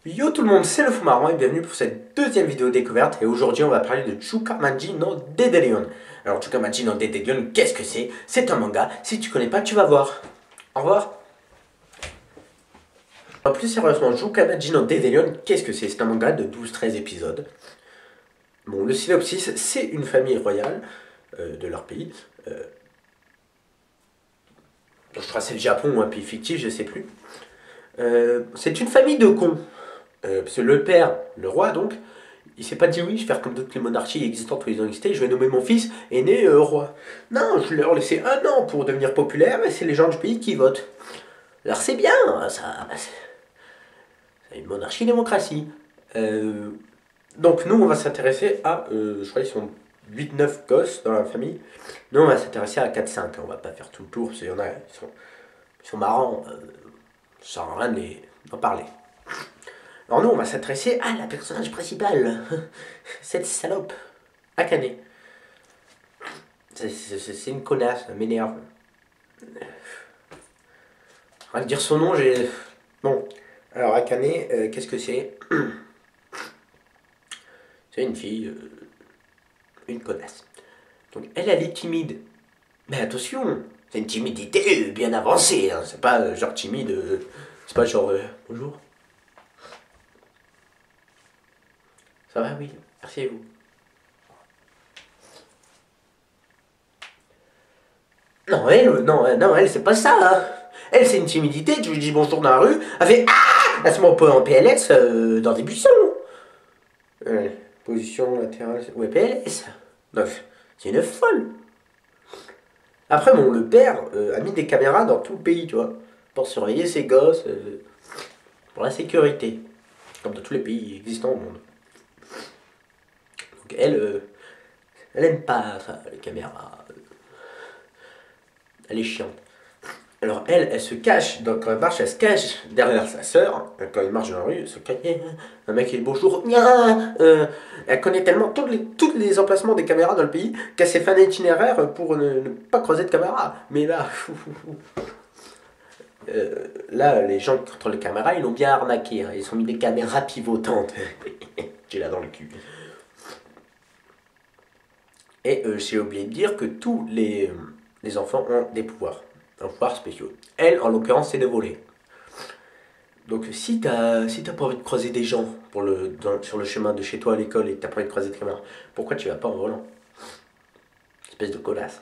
Yo tout le monde, c'est le Foumarron et bienvenue pour cette deuxième vidéo découverte. Et aujourd'hui on va parler de Chukamaji no Dedelion. Alors Chukamaji no Dedelion, qu'est-ce que c'est? C'est un manga, si tu connais pas tu vas voir. Au revoir. En plus sérieusement, Chukamaji no Dedelion, qu'est-ce que c'est? C'est un manga de 12-13 épisodes. Bon, le synopsis, c'est une famille royale de leur pays. Je crois que c'est le Japon ou un pays fictif, je sais plus. C'est une famille de cons. Parce que le père, le roi donc, il s'est pas dit oui, je vais faire comme toutes les monarchies existantes où ils ont existé, je vais nommer mon fils aîné roi. Non, je leur laissais un an pour devenir populaire et c'est les gens du pays qui votent. Alors c'est bien, ça, c'est une monarchie-démocratie. Donc nous on va s'intéresser à, je crois qu'ils sont 8-9 gosses dans la famille. Nous on va s'intéresser à 4-5, on va pas faire tout le tour, parce qu'il y en a, ils sont marrants, ça sert à rien d'en parler. Alors nous, on va s'intéresser à la personnage principale, cette salope, Akane. C'est une connasse, elle m'énerve. On va dire son nom, j'ai... Bon, alors Akane, qu'est-ce que c'est? C'est une fille, une connasse. Donc elle est timide. Mais attention, c'est une timidité bien avancée, hein. C'est pas genre timide, c'est pas genre bonjour. Ça va, oui, merci à vous. Non, elle, c'est pas ça. Hein. Elle, c'est une timidité, tu lui dis bonjour dans la rue, elle fait ah. Elle se met en PLS dans des buissons. Position latérale, ouais, PLS. Bref, c'est une folle. Après, bon, le père a mis des caméras dans tout le pays, tu vois, pour surveiller ses gosses, pour la sécurité, comme dans tous les pays existants au monde. Donc elle aime pas ça, les caméras. Elle est chiante. Alors elle se cache, donc quand elle marche, elle se cache derrière sa sœur. Quand elle marche dans la rue, elle se cache. Un mec qui dit bonjour. Elle connaît tellement tous les emplacements des caméras dans le pays qu'elle s'est fait un itinéraire pour ne pas croiser de caméras. Mais là, là, les gens qui contrôlent les caméras, ils l'ont bien arnaqué. Hein. Ils ont mis des caméras pivotantes. J'ai là dans le cul. Et j'ai oublié de dire que tous les enfants ont des pouvoirs spéciaux. Elle, en l'occurrence, c'est de voler. Donc si t'as pas envie de croiser des gens sur le chemin de chez toi à l'école et que t'as pas envie de croiser tes camarades, pourquoi tu vas pas en volant? Espèce de connasse.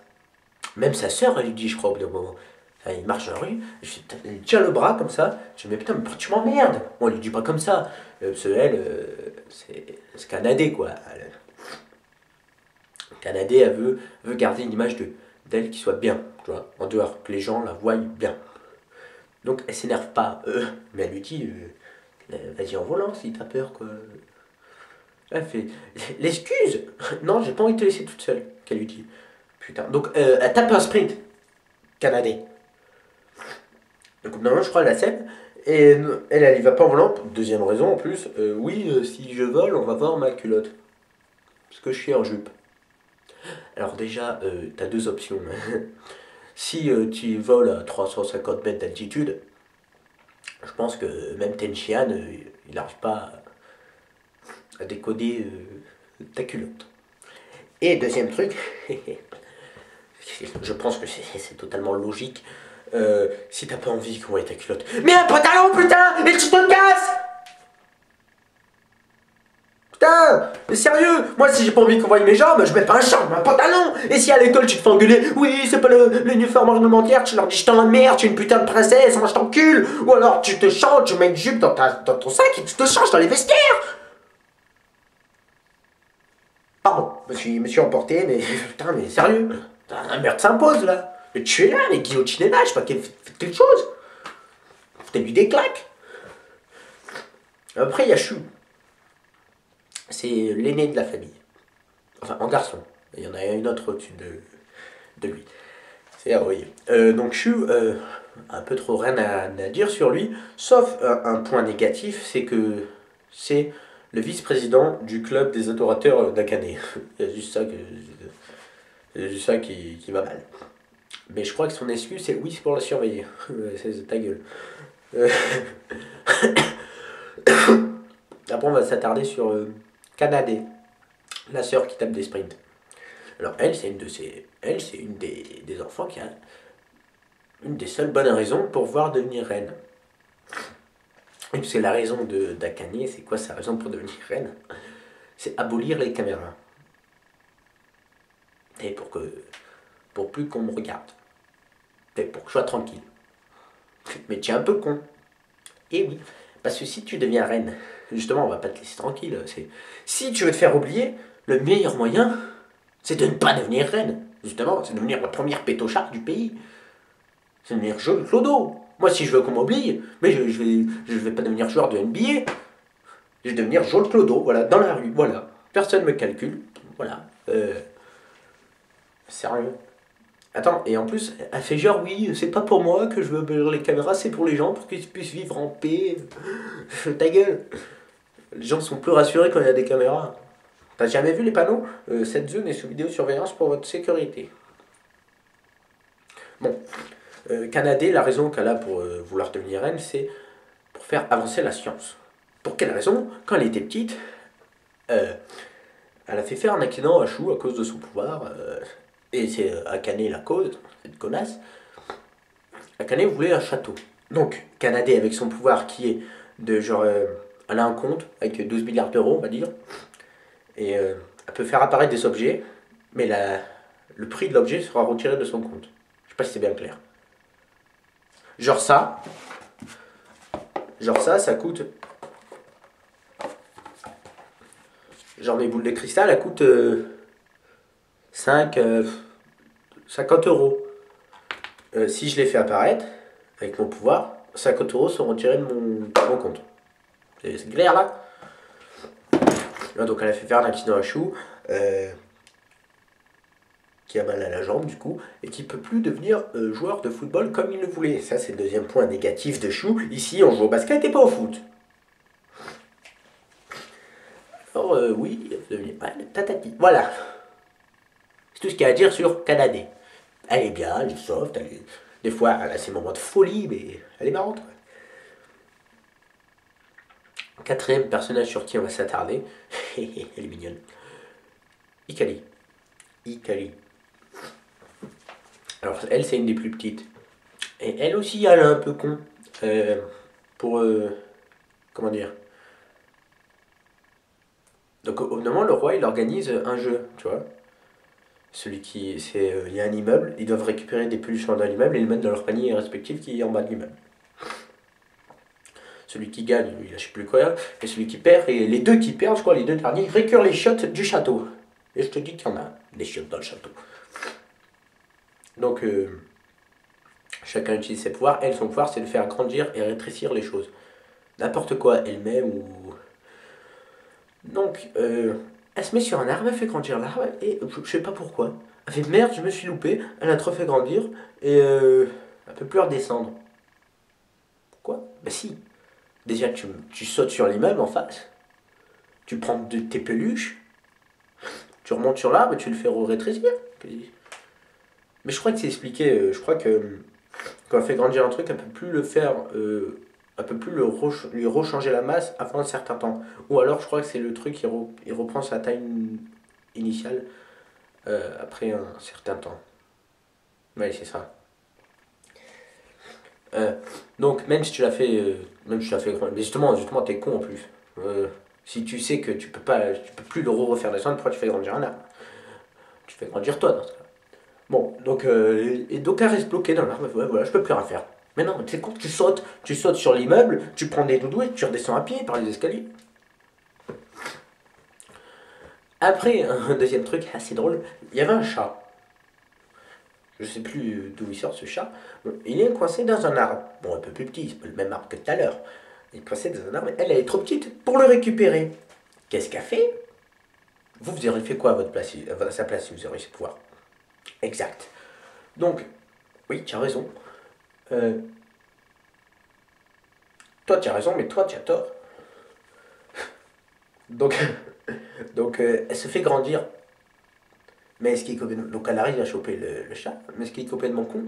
Même sa sœur, elle lui dit, je crois, au bout d'un moment. Il marche dans la rue, elle tient le bras comme ça, je me dis, putain, mais pourquoi tu m'emmerdes? Bon, elle lui dit pas comme ça, parce qu'elle, c'est canadé, quoi. Canadé, elle veut garder une image d'elle qui soit bien, tu vois, en dehors, que les gens la voient bien. Donc elle s'énerve pas, mais elle lui dit, vas-y en volant si t'as peur, quoi. Elle fait, l'excuse. Non, j'ai pas envie de te laisser toute seule, qu'elle lui dit. Putain, donc elle tape un sprint, canadé. Donc normalement, je crois, elle accepte. Et elle y va pas en volant. Deuxième raison en plus, oui, si je vole, on va voir ma culotte. Parce que je suis en jupe. Alors déjà, tu as deux options. Si tu voles à 350 mètres d'altitude, je pense que même Tenchian, il n'arrive pas à décoder ta culotte. Et deuxième truc, je pense que c'est totalement logique, si t'as pas envie qu'on voit ta culotte. Mais un pantalon, putain! Et tu te casses! Putain, mais sérieux, moi si j'ai pas envie qu'on voie mes jambes, je mets pas un short, mais un pantalon. Et si à l'école tu te fais engueuler, oui c'est pas l'uniforme réglementaire, tu leur dis je t'emmerde, tu es une putain de princesse, moi je t'encule. Ou alors tu te changes, tu mets une jupe dans ton sac et tu te changes dans les vestiaires. Pardon, je me suis emporté, mais putain mais sérieux, un meurtre s'impose là. Mais tu es là, mais guillotine est là, je sais pas, faites quelque chose. Foutez-lui des claques. Après il y a Chou. C'est l'aîné de la famille. Enfin, en garçon. Il y en a une autre au-dessus de lui. C'est Aoi. Donc Shu, un peu trop rien à dire sur lui, sauf un point négatif, c'est que c'est le vice-président du club des adorateurs d'Akane. C'est juste ça qui va mal. Mais je crois que son excuse, c'est oui, c'est pour la surveiller. C'est ta gueule. Après, on va s'attarder sur Canadé, la sœur qui tape des sprints. Alors, elle, c'est une des enfants qui a une des seules bonnes raisons pour voir devenir reine. Et c'est la raison d'Akane, c'est quoi sa raison pour devenir reine? C'est abolir les caméras. Et pour plus qu'on me regarde. Et pour que je sois tranquille. Mais tu es un peu con. Et oui, parce que si tu deviens reine, justement, on va pas te laisser tranquille. Si tu veux te faire oublier, le meilleur moyen, c'est de ne pas devenir reine. Justement, c'est de devenir la première pétocharde du pays. C'est de devenir Joël Clodo. Moi, si je veux qu'on m'oublie, mais je vais pas devenir joueur de NBA. Je vais devenir Joël Clodo, voilà, dans la rue, voilà. Personne me calcule, voilà. Sérieux. Attends, et en plus, elle fait genre, oui, c'est pas pour moi que je veux ouvrir les caméras, c'est pour les gens, pour qu'ils puissent vivre en paix. Ta gueule. Les gens sont plus rassurés quand il y a des caméras. T'as jamais vu les panneaux Cette zone est sous vidéosurveillance pour votre sécurité. Bon, Canadé, la raison qu'elle a pour vouloir devenir reine, c'est pour faire avancer la science. Pour quelle raison? Quand elle était petite, elle a fait faire un accident à Chou à cause de son pouvoir. Et c'est Akane la cause, cette connasse. Akane voulait un château. Donc, Canadé, avec son pouvoir qui est de genre. Elle a un compte avec 12 milliards d'euros, on va dire. Et elle peut faire apparaître des objets, mais le prix de l'objet sera retiré de son compte. Je sais pas si c'est bien clair. Genre ça. Ça coûte. Genre mes boules de cristal, elles coûtent 50 euros. Si je les fais apparaître, avec mon pouvoir, 50 euros seront retirés de mon compte. C'est clair là? Donc elle a fait faire un accident à Chou, qui a mal à la jambe du coup, et qui peut plus devenir joueur de football comme il le voulait. Ça c'est le deuxième point négatif de Chou. Ici on joue au basket et pas au foot. Alors oui, devenir tatati. Voilà. C'est tout ce qu'il y a à dire sur Canadé. Elle est bien, elle est soft, des fois elle a ses moments de folie, mais elle est marrante. Quatrième personnage sur qui on va s'attarder, elle est mignonne. Ikali. Alors elle c'est une des plus petites. Et elle aussi elle est un peu con. Pour... comment dire. Donc au moment le roi il organise un jeu, tu vois. Celui qui... il y a un immeuble, ils doivent récupérer des pollutions dans l'immeuble et les mettre dans leur panier respectif qui est en bas de l'immeuble. Celui qui gagne, il a je sais plus quoi, et celui qui perd, et les deux qui perdent, je crois, les deux derniers, ils récupèrent les chiottes du château. Et je te dis qu'il y en a des chiottes dans le château. Donc, chacun utilise ses pouvoirs. Elle, son pouvoir, c'est de faire grandir et rétrécir les choses. N'importe quoi, elle met ou... Donc, elle se met sur un arbre, elle fait grandir l'arbre, et je sais pas pourquoi. Elle fait merde, je me suis loupé, elle a trop fait grandir, et elle peut plus redescendre. Pourquoi? Bah si. Déjà, tu sautes sur l'immeuble en face, tu prends tes peluches, tu remontes sur l'arbre et tu le fais rétrécir. Mais je crois que c'est expliqué, je crois que quand elle fait grandir un truc, elle peut plus le faire, elle peut plus lui rechanger la masse avant un certain temps. Ou alors je crois que c'est le truc il reprend sa taille initiale après un certain temps. Ouais, c'est ça. Euh, donc même si tu l'as fait grandir, mais justement t'es con en plus. Si tu sais que tu peux plus le refaire descendre, pourquoi tu fais grandir un arbre? Tu fais grandir toi dans ce cas. Bon, et donc elle reste bloquée dans l'arbre, ouais, voilà, je peux plus rien faire. Mais non, tu sais quoi, tu sautes sur l'immeuble, tu prends des doudous et tu redescends à pied par les escaliers. Après, un deuxième truc assez drôle, il y avait un chat. Je sais plus d'où il sort ce chat. Bon, il est coincé dans un arbre. Bon, un peu plus petit, c'est pas le même arbre que tout à l'heure. Il est coincé dans un arbre, elle est trop petite pour le récupérer. Qu'est-ce qu'elle fait? Vous auriez fait quoi à sa place si vous auriez ce pouvoir? Exact. Donc, oui, tu as raison. Euh, Toi, tu as raison, mais toi, tu as tort. Donc, elle se fait grandir. Mais ce qui est complètement... Donc, elle arrive à choper le chat. Mais ce qui est complètement con,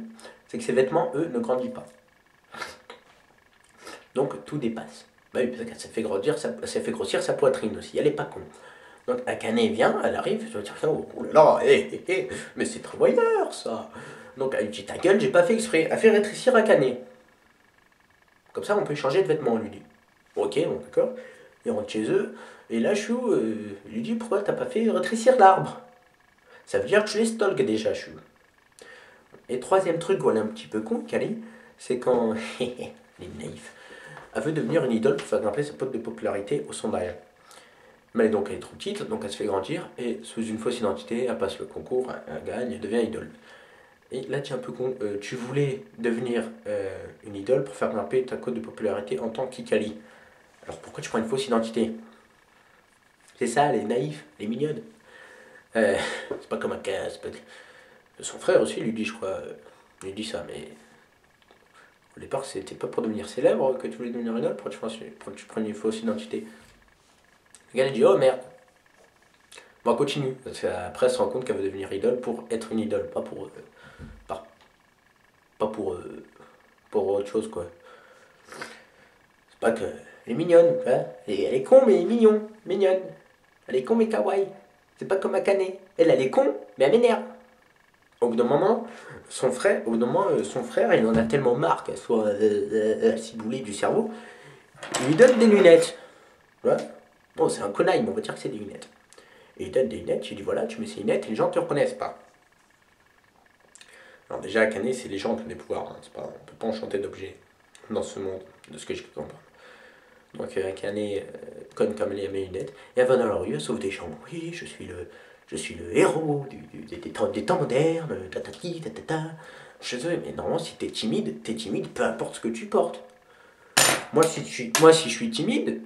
c'est que ses vêtements, eux, ne grandissent pas. Donc, tout dépasse. Bah oui, parce qu'elle s'est fait grossir sa poitrine aussi, elle est pas con. Donc Akane vient, elle arrive, je vais dire, oh là là, mais c'est très voyeur ça. Donc elle lui dit ta gueule, j'ai pas fait exprès, elle fait rétrécir Akane. Comme ça on peut changer de vêtements, on lui dit. Ok, bon d'accord. Ils rentrent chez eux, et là Chou lui dit pourquoi t'as pas fait rétrécir l'arbre. Ça veut dire que tu les stalk déjà, Chou. Et troisième truc, voilà un petit peu con, Kali, c'est quand les naïfs, elle veut devenir une idole pour faire grimper sa pote de popularité au sondage. Mais donc elle est trop petite, donc elle se fait grandir, et sous une fausse identité, elle passe le concours, elle gagne, elle devient idole. Et là, tu es un peu con, tu voulais devenir une idole pour faire grimper ta cote de popularité en tant qu'Ikali. Alors pourquoi tu prends une fausse identité? C'est ça, les naïfs, les mignonnes. C'est pas comme un cas, c'est pas... Son frère aussi lui dit, je crois, lui dit ça, mais au départ, c'était pas pour devenir célèbre que tu voulais devenir idole, pourquoi tu prends une fausse identité? Le gars, il dit, oh merde. Bon, continue. Parce qu'après, elle se rend compte qu'elle veut devenir idole pour être une idole, pas pour. Pas pour autre chose, quoi. C'est pas que. Elle est mignonne, hein. Elle est con, mais elle est mignonne. Elle est con, mais kawaii. C'est pas comme Akane. Elle est con, mais elle m'énerve. Au bout d'un moment, son frère, il en a tellement marre qu'elle soit ciboulée du cerveau, il lui donne des lunettes. Ouais. Bon, c'est un conaille, mais on va dire que c'est des lunettes. Et il donne des lunettes, il dit voilà, tu mets ces lunettes et les gens te reconnaissent pas. Alors déjà, Akane, c'est les gens qui ont des pouvoirs, hein. C'est pas, on peut pas enchanter d'objets dans ce monde, de ce que je comprends. Donc Akane conne comme elle a mes lunettes, et elle va dans la rue, elle sauve des gens. Oui, je suis le héros des temps modernes, tatati, tatata. Je sais, mais normalement, si t'es timide, peu importe ce que tu portes. Moi, si je suis timide,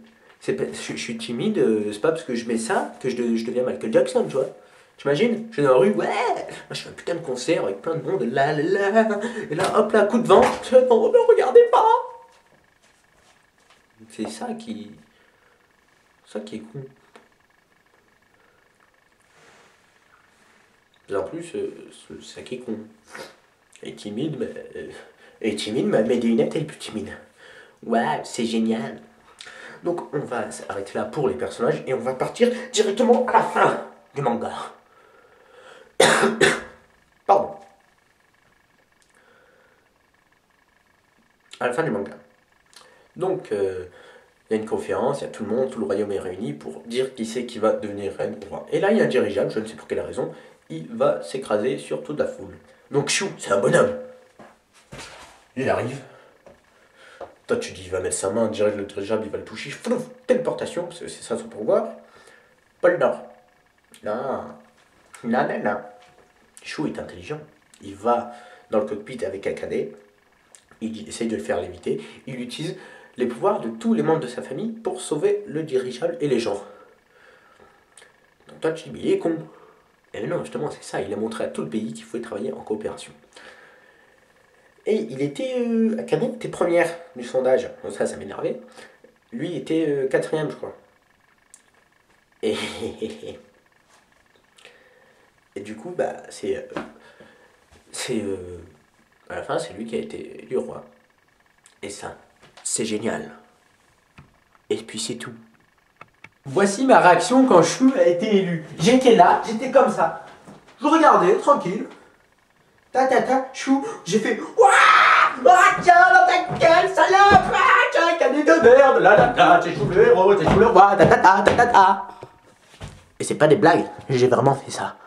je suis timide, c'est pas parce que je mets ça que je deviens Michael Jackson, tu vois. T'imagines? Je suis dans la rue, ouais, moi je fais un putain de concert avec plein de monde, là, et là, hop là, coup de vent, non, ne regardez pas! C'est ça qui est con. Et en plus, c'est ça qui est con. Elle est timide, mais elle met des lunettes, elle est plus timide. Ouais, c'est génial. Donc on va s'arrêter là pour les personnages et on va partir directement à la fin du manga. Pardon. À la fin du manga. Donc il y a une conférence, il y a tout le monde, tout le royaume est réuni pour dire qui c'est qui va devenir reine ou roi. Et là il y a un dirigeable, je ne sais pour quelle raison, il va s'écraser sur toute la foule. Donc Chou, c'est un bonhomme. Il arrive. Toi tu dis il va mettre sa main, direct le dirigeable il va le toucher, flouf, téléportation, parce que c'est ça son pouvoir. Pôle Nord. Non. Chou est intelligent. Il va dans le cockpit avec Akane, il essaye de le faire léviter, il utilise les pouvoirs de tous les membres de sa famille pour sauver le dirigeable et les gens. Donc toi tu dis mais il est con. Et non, justement c'est ça, il a montré à tout le pays qu'il fallait travailler en coopération. Et il était, Akane était première du sondage, donc ça m'énervait. Lui était quatrième je crois. Et du coup, bah, à la fin, c'est lui qui a été élu roi. Et ça, c'est génial. Et puis c'est tout. Voici ma réaction quand Chou a été élu. J'étais là, j'étais comme ça. Je regardais, tranquille. Chou, j'ai fait Ouah, ah, tiens, dans ta gueule, salope! Ah, tiens, cadet de merde! C'est Chou le héros, c'est Chou le roi, Et c'est pas des blagues, j'ai vraiment fait ça.